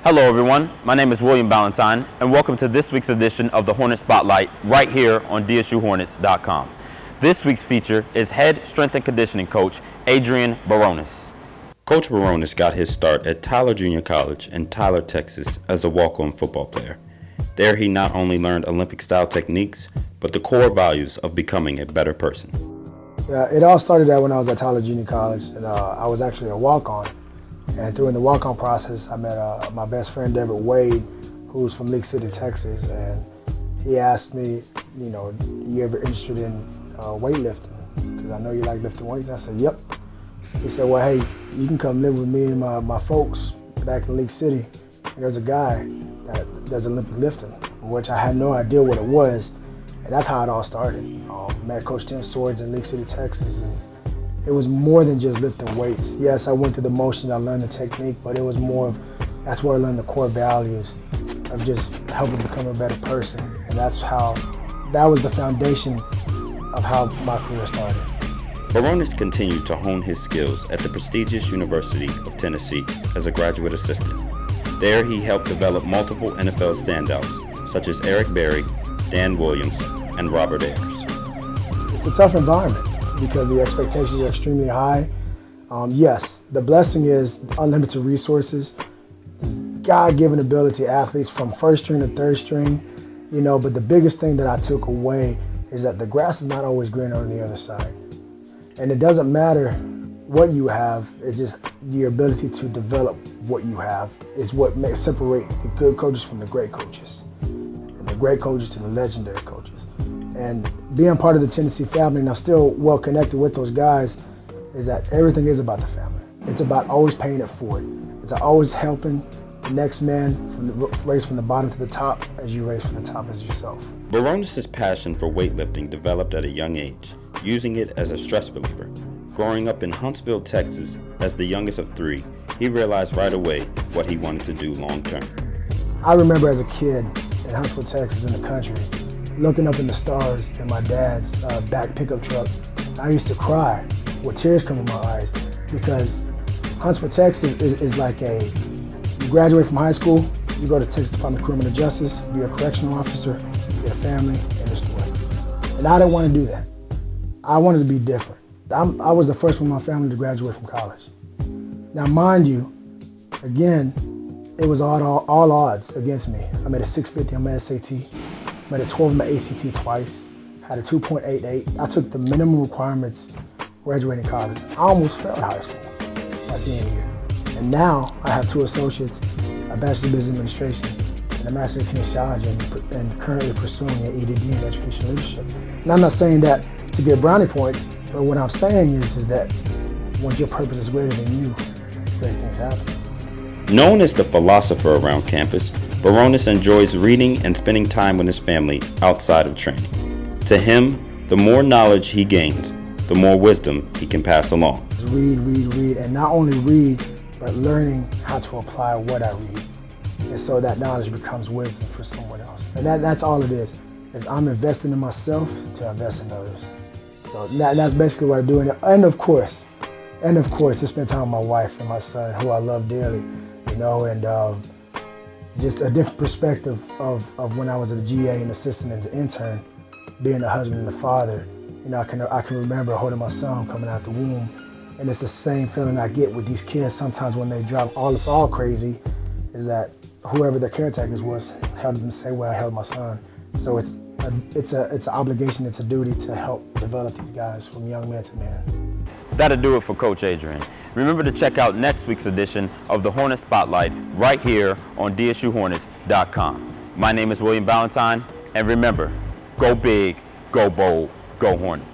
Hello everyone, my name is William Ballantyne and welcome to this week's edition of the Hornet Spotlight right here on DSUHornets.com. This week's feature is head strength and conditioning coach Adrian Briones. Coach Briones got his start at Tyler Junior College in Tyler, Texas as a walk-on football player. There he not only learned Olympic-style techniques, but the core values of becoming a better person. Yeah, it all started out when I was at Tyler Junior College, and I was actually a walk-on. And during the walk-on process, I met my best friend, David Wade, who's from League City, Texas, and he asked me, you ever interested in weightlifting? Because I know you like lifting weights. And I said, yep. He said, well, hey, you can come live with me and my folks back in League City. And there's a guy that does Olympic lifting, which I had no idea what it was. And that's how it all started. Met Coach Tim Swords in League City, Texas. And it was more than just lifting weights. Yes, I went through the motions, I learned the technique, but it was more of, that's where I learned the core values of just helping become a better person. And that was the foundation of how my career started. Briones continued to hone his skills at the prestigious University of Tennessee as a graduate assistant. There he helped develop multiple NFL standouts, such as Eric Berry, Dan Williams, and Robert Ayers. It's a tough environment because the expectations are extremely high. Yes, the blessing is unlimited resources, God-given ability athletes from first string to third string, but the biggest thing that I took away is that the grass is not always greener on the other side. And it doesn't matter what you have, it's just your ability to develop what you have is what makes separate the good coaches from the great coaches, and the great coaches to the legendary coaches. And being part of the Tennessee family, and I'm still well connected with those guys, is that everything is about the family. It's about always paying it forward. It's always helping the next man race from the bottom to the top as you race from the top as yourself. Briones' passion for weightlifting developed at a young age, using it as a stress reliever. Growing up in Huntsville, Texas, as the youngest of three, he realized right away what he wanted to do long term. I remember as a kid in Huntsville, Texas, in the country, looking up in the stars in my dad's back pickup truck. I used to cry with tears coming in my eyes because Huntsville, Texas is like you graduate from high school, you go to Texas Department of Criminal Justice, be a correctional officer, get a family, and a story. And I didn't want to do that. I wanted to be different. I was the first one in my family to graduate from college. Now, mind you, again, it was all odds against me. I made a 650 on my SAT, made a 12 on my ACT twice, had a 2.88. I took the minimum requirements graduating college. I almost failed high school my senior year. And now I have 2 associates, a Bachelor of Business Administration, and a Master of Kinesiology, and currently pursuing an EDD in Education Leadership. And I'm not saying that to get brownie points, but what I'm saying is that once your purpose is greater than you, great things happen. Known as the philosopher around campus, Briones enjoys reading and spending time with his family outside of training. To him, the more knowledge he gains, the more wisdom he can pass along. Read, and not only read, but learning how to apply what I read. And so that knowledge becomes wisdom for someone else. And that's all it is I'm investing in myself to invest in others. So that's basically what I do. And of course, to spend time with my wife and my son, who I love dearly, and just a different perspective of when I was a GA, an assistant and an intern, being a husband and a father. I can remember holding my son coming out the womb, and it's the same feeling I get with these kids sometimes when they drive all crazy, is that whoever their caretakers was held them the same way I held my son. So it's an obligation, it's a duty to help develop these guys from young man to man. That'll do it for Coach Adrian. Remember to check out next week's edition of the Hornet Spotlight right here on DSUHornets.com. My name is William Ballantyne, and remember, go big, go bold, go Hornets.